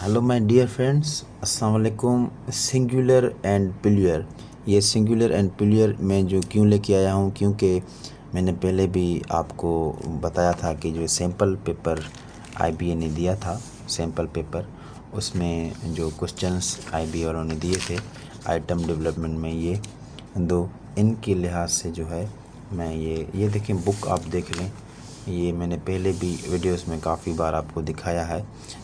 Hello my dear friends, अस्सलाम वालेकुम। Singular and plural, ये सिंगुलर एंड प्लूरल मैं जो क्यों लेके आया हूँ, क्योंकि मैंने पहले भी आपको बताया था कि जो सैम्पल पेपर आईबीए ने दिया था, सैम्पल पेपर, उसमें जो क्वेश्चंस आईबीए वालों ने दिए थे आइटम डेवलपमेंट में, ये दो, इनके लिहाज से जो है मैं ये देखें, बुक आप देख लें। ये मैंने पहले भी वीडियोस में काफ़ी बार आपको दिखाया है,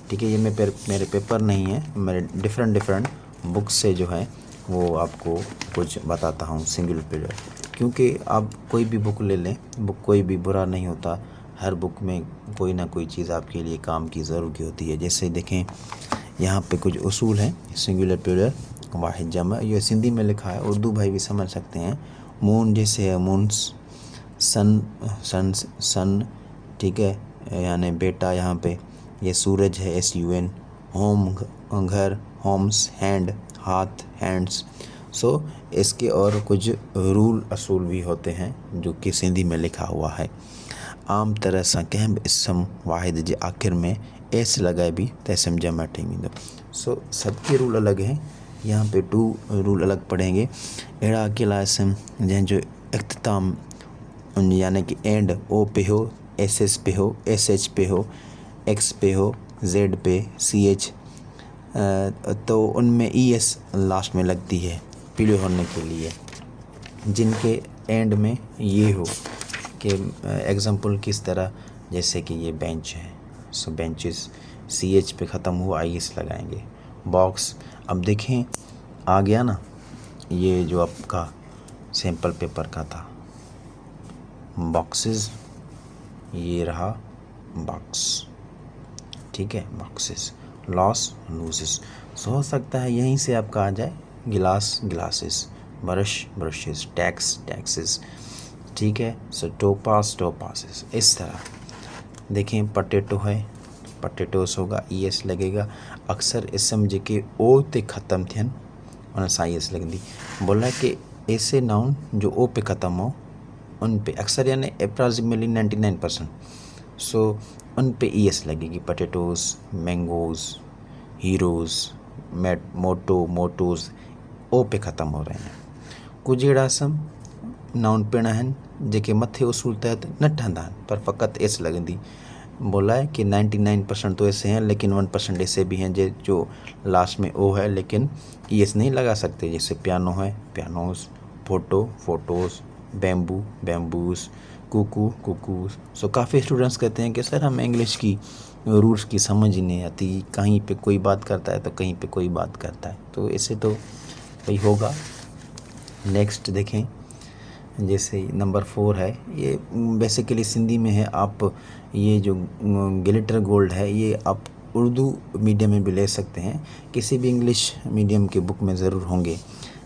ठीक है। ये मेरे पेपर नहीं है, मेरे डिफरेंट बुक्स से जो है वो आपको कुछ बताता हूँ सिंगल पीरियड। क्योंकि आप कोई भी बुक ले लें, बुक कोई भी बुरा नहीं होता, हर बुक में कोई ना कोई चीज़ आपके लिए काम की ज़रूर की होती है। जैसे देखें यहाँ पे कुछ उसूल हैं सिंगुलर प्लूरल वाहिद जमा, ये सिंधी में लिखा है, उर्दू भाई भी समझ सकते हैं। मून जैसे है मून्स, सन, ठीक है, यानी बेटा यहाँ पे, ये सूरज है SUN, होम घर, होम्स, हैंड हाथ, हैंड्स। सो इसके और कुछ रूल असूल भी होते हैं जो कि सिंधी में लिखा हुआ है। आम तरह सां कंहिं बि इसम वाहिद जे आख़िर में एस लगाए भी त इसम जमा ठही वेंदो। सो सबके रूल अलग हैं, यहाँ पे 2 रूल अलग पढ़ेंगे। अहिड़ा अकेला इसम जंहिंजो इख्तिताम यानी कि एंड ओ पे हो, SS पे हो, SH पे हो, X पे हो, Z पे, CH, तो उनमें ES लास्ट में लगती है प्लूरल होने के लिए। जिनके एंड में ये हो कि एग्जाम्पल किस तरह, जैसे कि ये बेंच है, सो बेंचेस, CH पे ख़त्म हुआ IS लगाएंगे। बॉक्स, अब देखें आ गया ना, ये जो आपका सैम्पल पेपर का था, बॉक्सेस, ये रहा बॉक्स, ठीक है, बॉक्सेस, लॉस, लूजेस। सो हो सकता है यहीं से आपका आ जाए गिलास, glasses, brush, brushes, tax, taxes, ठीक है। सो टोपास, टोपासेस, इस तरह। देखें पटेटो है, पटेटोस होगा, ES लगेगा। अक्सर इसम जेके ओ ते ख़त्म थियन उन सां ES लगंदी। बोला कि ऐसे नाउन जो ओ पे ख़त्म हो उन पे अक्सर, यानी अप्रॉक्सिमेटली 99%, सो उन पे ES लगेगी। पटेटोस, मैंगोज़, हीरोज़, मोटोज़ ओ पे ख़त्म हो रहे हैं। कुछ अहिड़ा सम नाउन पिण आहिनि जेके मथे उसूल तहत न ठहंदा आहिनि, पर फ़क़ति एस लगंदी। बोला है कि 99% तो ऐसे हैं, लेकिन 1% ऐसे भी हैं जो लास्ट में ओ है लेकिन ES नहीं लगा सकते। जैसे पियानो है, पियानोज़, फोटो, फोटोज़, बैम्बू, बैम्बूज़, कुकू, कुकूज़। सो काफ़ी स्टूडेंट्स कहते हैं कि सर हमें इंग्लिश की रूल्स की समझ ही नहीं आती, कहीं पे कोई बात करता है तो कहीं पे कोई बात करता है, तो ऐसे तो भाई होगा। नेक्स्ट देखें, जैसे नंबर 4 है, ये बेसिकली सिंधी में है। आप ये जो ग्लिटर गोल्ड है, ये आप उर्दू मीडियम में भी ले सकते हैं, किसी भी इंग्लिश मीडियम के बुक में ज़रूर होंगे।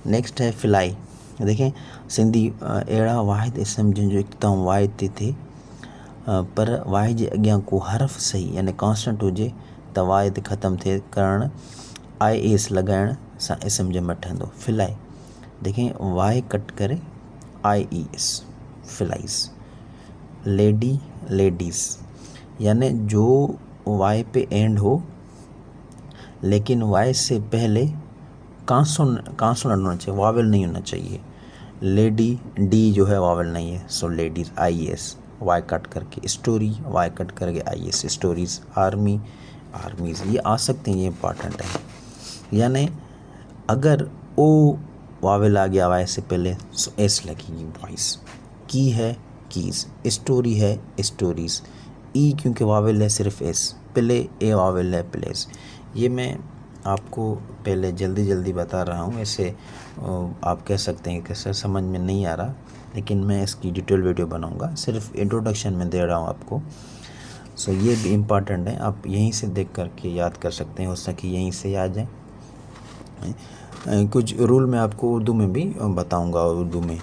नेक्स्ट है फिलाई। देखें सिंधी अहिड़ा वाहिद इसम जंहिंजो इख्तिताम वाहिद ते थिए, पर वाहिद जे अॻियां को हर्फ़ सही यानी कॉन्स्टेंट हुजे त वाहिद ख़त्म थिए करणु IS लॻाइण सां इसम जमा ठहंदो। फिलाई, देखें वाई कट करे IES, फिलाइज। लेडी, लेडीज़, यानी जो वाई पे एंड हो लेकिन वाई से पहले कांसोनेंट होना चाहिए, वावेल नहीं होना चाहिए। लेडी, डी जो है वावेल नहीं है, so ladies IES, Y cut करके। स्टोरी, वाई कट करके IS, स्टोरीज़। आर्मी, आर्मीज़, ये आ सकते हैं, ये इंपॉर्टेंट है। यानी अगर ओ वावेल आ गया वाई से पहले, सो एस लगेगी, वॉइस। की है, कीज़। स्टोरी है, स्टोरीज़। ई क्योंकि वावेल है सिर्फ एस, प्ले ए वावेल है, प्लेस। ये मैं आपको पहले जल्दी बता रहा हूँ, ऐसे आप कह सकते हैं कि सर समझ में नहीं आ रहा, लेकिन मैं इसकी डिटेल वीडियो बनाऊँगा, सिर्फ इंट्रोडक्शन में दे रहा हूँ आपको। सो ये भी इम्पॉर्टेंट है, आप यहीं से देख करके याद कर सकते हैं, हो सके यहीं से आ जाए। कुछ रूल मैं आपको उर्दू में भी बताऊंगा। उर्दू में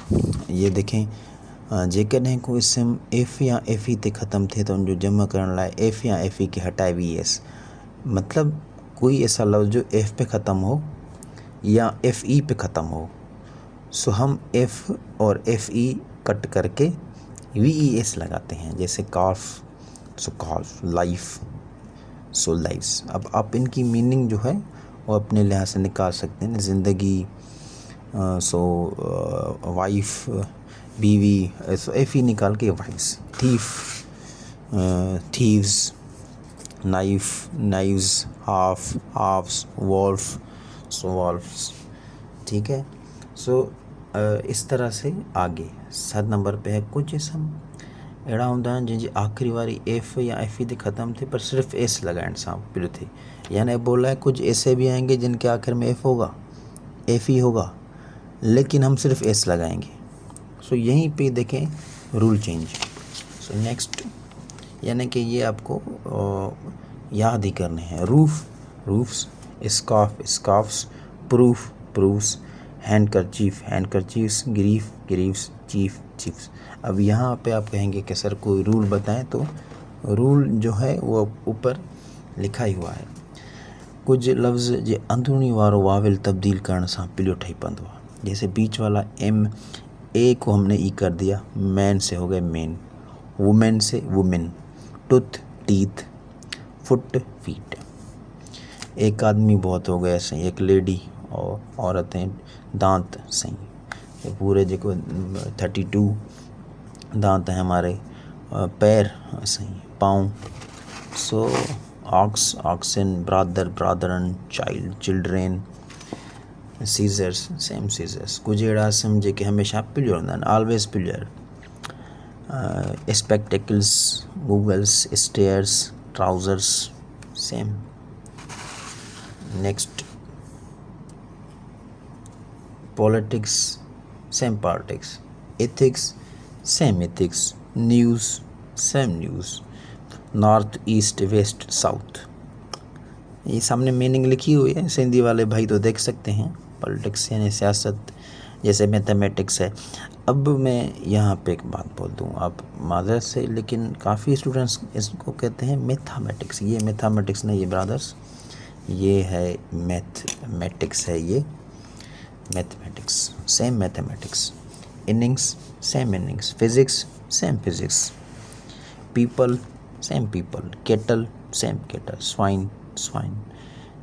ये देखें, जेकॾहिं को इसम एफ या FE ते ख़त्म थिए तो उनजो जमा करण लाइ एफ या FE के हटाए VS, मतलब कोई ऐसा लफ्ज़ जो F पे ख़त्म हो या FE पे ख़त्म हो, सो हम F और FE कट करके VES लगाते हैं। जैसे कॉल्फ, सो कॉल्फ, लाइफ, सोल लाइव्स। अब आप इनकी मीनिंग जो है वो अपने लिहाज से निकाल सकते हैं। ज़िंदगी, सो वाइफ, बीवी, सो एफ ई निकाल के wifes, thief, thieves, knife, knives, half, halfs, wolf, so wolfs. ठीक है। सो इस तरह से आगे 7 नंबर पे है कुछ इसम अड़ा होंदा जिनकी आखिरी वारी एफ या एफ ई ते ख़त्म थे पर सिर्फ एस लगाइण सां पियो थे। यानी बोला है कुछ ऐसे भी आएंगे जिनके आखिर में एफ होगा, एफ ही होगा, लेकिन हम सिर्फ एस लगाएंगे। सो यहीं पे देखें रूल चेंज। सो नेक्स्ट, यानी कि ये आपको याद ही करने हैं। Roof, roofs, scarf, scarfs, proof, proofs, handkerchief, handkerchiefs, grief, griefs, chief, chiefs. अब यहाँ पे आप कहेंगे कि सर कोई रूल बताएं, तो रूल जो है वो ऊपर लिखा ही हुआ है। कुछ लफ्ज़ जे अंदरूनी वारो वाविल तब्दील करण सां पिलियो ठही पवंदो आहे। जैसे बीच वाला एम, ए को हमने ई कर दिया, मैन से हो गए मेन, वुमेन से women, tooth, teeth, foot, feet. एक आदमी बहुत हो गया सही, एक लेडी, और औरतें दांत सही। ये पूरे जो 32 दांत हैं हमारे, पैर सही, पाँव। So ox, oxen, brother, brethren, child, children, scissors, same scissors. कुछ अहिड़ा सम जेके हमेशा पिलियर हूंदा आहिनि, always plural. Spectacles, goggles, stairs, trousers, same. Next, politics, same politics. Ethics, same ethics. News, same news. North, east, west, south. ये सामने meaning लिखी हुई है, सिंधी वाले भाई तो देख सकते हैं। पॉलिटिक्स यानी सियासत, जैसे मैथमेटिक्स है। अब मैं यहाँ पे एक बात बोल दूँ, आप मादरस से, लेकिन काफ़ी स्टूडेंट्स इसको कहते हैं मैथमेटिक्स। ये मैथमेटिक्स नहीं, ये ब्रदर्स, ये है मैथमेटिक्स है, ये mathematics, same mathematics. Innings, same innings. Physics, same physics. People, same people. Cattle, same cattle. Swine, swine.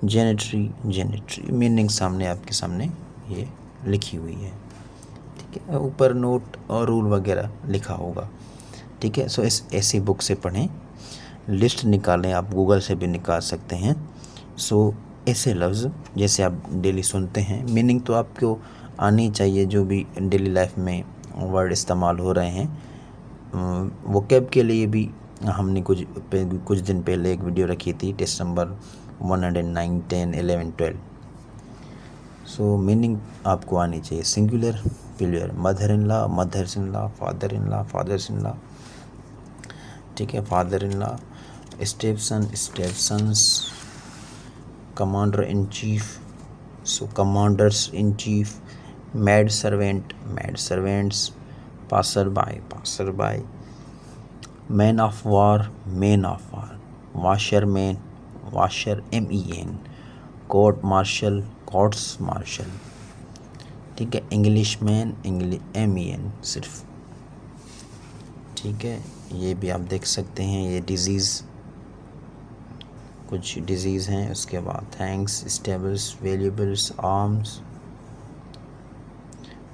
Gentry, gentry. Meaning सामने आपके सामने ये लिखी हुई है। ठीक है, ऊपर नोट और रूल वगैरह लिखा होगा। ठीक है। सो इस ऐसी बुक से पढ़ें, लिस्ट निकालें, आप गूगल से भी निकाल सकते हैं। सो ऐसे लफ्ज़ जैसे आप डेली सुनते हैं, मीनिंग तो आपको आनी चाहिए, जो भी डेली लाइफ में वर्ड इस्तेमाल हो रहे हैं। वोकैब के लिए भी हमने कुछ दिन पहले एक वीडियो रखी थी, टेस्ट नंबर 109, 10, 11, 12। सो मीनिंग आपको आनी चाहिए। Singular, plural, mother in law, mothers in law, father in law, fathers in law. ठीक है, father in law. Stepson, stepsons. Commander in chief, so commanders in chief. Maid servant, maid servants. Passer by, passer by. Man of war, man of war. Washer man, washer MEN। Court martial, courts martial. ठीक है, English man, English MEN सिर्फ। ठीक है, ये भी आप देख सकते हैं। ये डिज़ीज़, कुछ डिज़ीज़ हैं। उसके बाद थैंक्स, स्टेबल्स, वेल्यूबल्स, आर्म्स।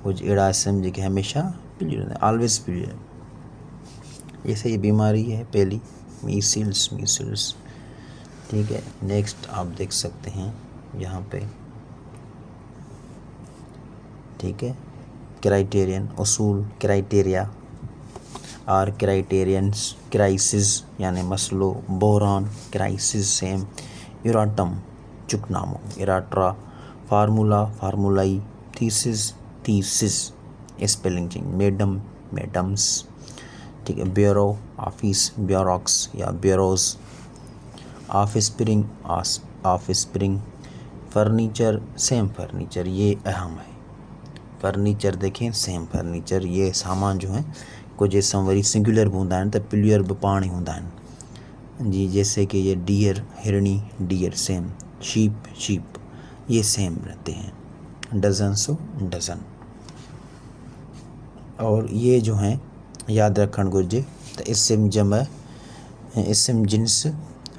कुछ अड़ा समझ के हमेशा पिलियर, ऑलवेज पिलियर। ये सही बीमारी है पहली, मीसिल्स, मीसिल्स। ठीक है। नेक्स्ट आप देख सकते हैं यहाँ पे। ठीक है, क्राइटेरियन, उसूल, क्राइटेरिया और क्राइटेरियंस। क्राइसिस यानी मसलो, बोरान, क्राइसिस सेम। इराटम, चुकनामो, errata. Formula, formulae. Thesis, thesis. Spelling change, madam, madams. ठीक है, ब्यूरो, ऑफिस, ब्यूरोक्स या bureaus. Offspring, offspring. Furniture, same furniture, ये अहम है। फर्नीचर देखें, सेम फर्नीचर। ये सामान जो है कुछ वरी सिंगुलर भी हूंदा आहिनि, त प्लूरल भी पाण ई हूंदा आहिनि। जी, जैसे कि ये डियर, हिरणी, डियर सेम। शीप, शीप, ये सेम रहते हैं। Dozen, so dozen. और ये जो हैं याद रखण घुरिजे, त इस्म जम, इस्म जिन्स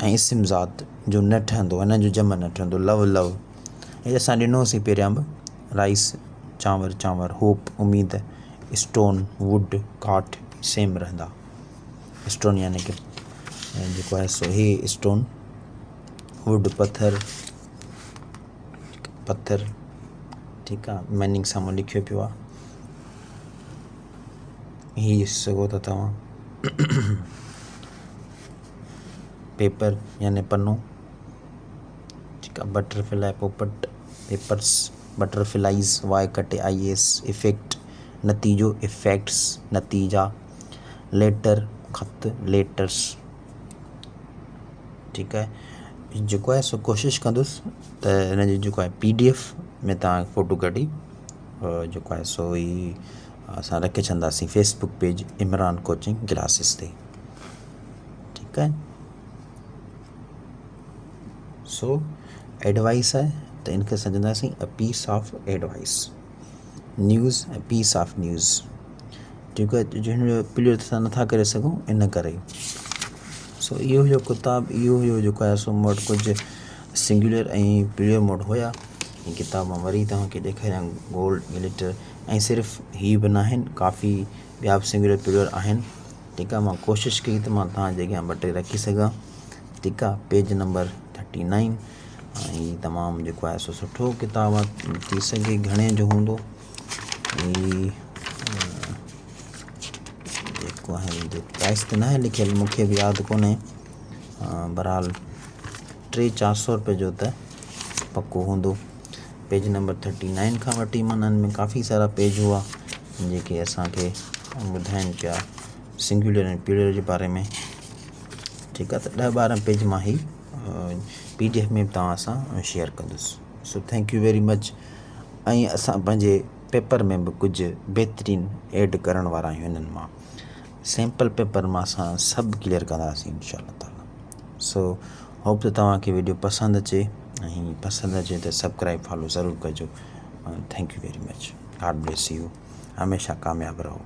ऐं इस्म ज़ात जो न ठहंदो, हिन जो जम न ठहंदो, लव लव, हे असां ॾिनोसीं पहिरियां बि, राइस चांवर चांवर, होप उम्मीद, स्टोन वुड काठ सेम रहंदा। स्टोन यानी कि जेको आहे सो ही स्टोन, वुड पत्थर, पत्थर, ठीकु आहे, मीनिंग साम्हूं लिखियो पियो आहे, हीअ सघो था तव्हां। पेपर यानी पन्नो, ठीकु आहे, बटरफ्लाई पोपट, पेपर्स, बटरफ्लाइज़ YKTIS, इफेक्ट नतीजो, इफेक्ट्स नतीजा, लेटर ख़त, लेटर्स, ठीकु आहे। जेको आहे सो कोशिशि कंदुसि त हिन जी जेको आहे PDF में तव्हां फ़ोटो कढी जेको आहे सो ई असां रखे छॾंदासीं Facebook page Imran coaching classes ते, ठीकु आहे। सो एडवाइस आहे त इनखे सम्झंदासीं a piece of advice, news ऐं पीस ऑफ न्यूज़, ठीकु आहे, जिन जो क्लियर असां नथा करे सघूं इन करे। सो इहो हुयो किताबु, इहो हुयो जेको आहे सो मूं वटि कुझु सिंगुलर ऐं प्लूरल मोड हुया। हीअ किताब मां वरी तव्हांखे ॾेखारियां, गोल्ड ग्लिटर, ऐं सिर्फ़ु हीअ बि न आहिनि, काफ़ी ॿिया बि सिंगुलर प्लूरल आहिनि, ठीकु आहे। मां कोशिशि कई त मां तव्हांजे अॻियां ॿ टे रखी सघां, ठीकु आहे। पेज नंबर 39, ऐं तमामु जेको आहे सो सुठो किताबु आहे, थी सघे घणे जो हूंदो, हीअ जेको आहे प्राइस त न आहे लिखियलु, मूंखे बि यादि कोन्हे, बहरहाल 300-400 रुपए जो त पको हूंदो। पेज नंबर 39 खां वठी माना हिन में काफ़ी सारा पेज हुआ जेके असांखे ॿुधाइनि पिया सिंगुलर ऐं प्लूरल जे बारे में, ठीकु आहे। त 10-12 पेज मां ही PDF में बि तव्हां सां शेयर कंदुसि। So thank you very much. ऐं असां पंहिंजे पेपर में बि कुझु बहितरीनु ऐड करण वारा आहियूं, हिननि मां सैम्पल पेपर मां असां सभु क्लियर कंदासीं इंशाअल्लाह ताला। सो होप त तव्हांखे वीडियो पसंदि अचे, ऐं पसंदि अचे त सब्सक्राइब फॉलो ज़रूरु कजो। Thank you very much. God bless you. हमेशह कामयाबु रहो।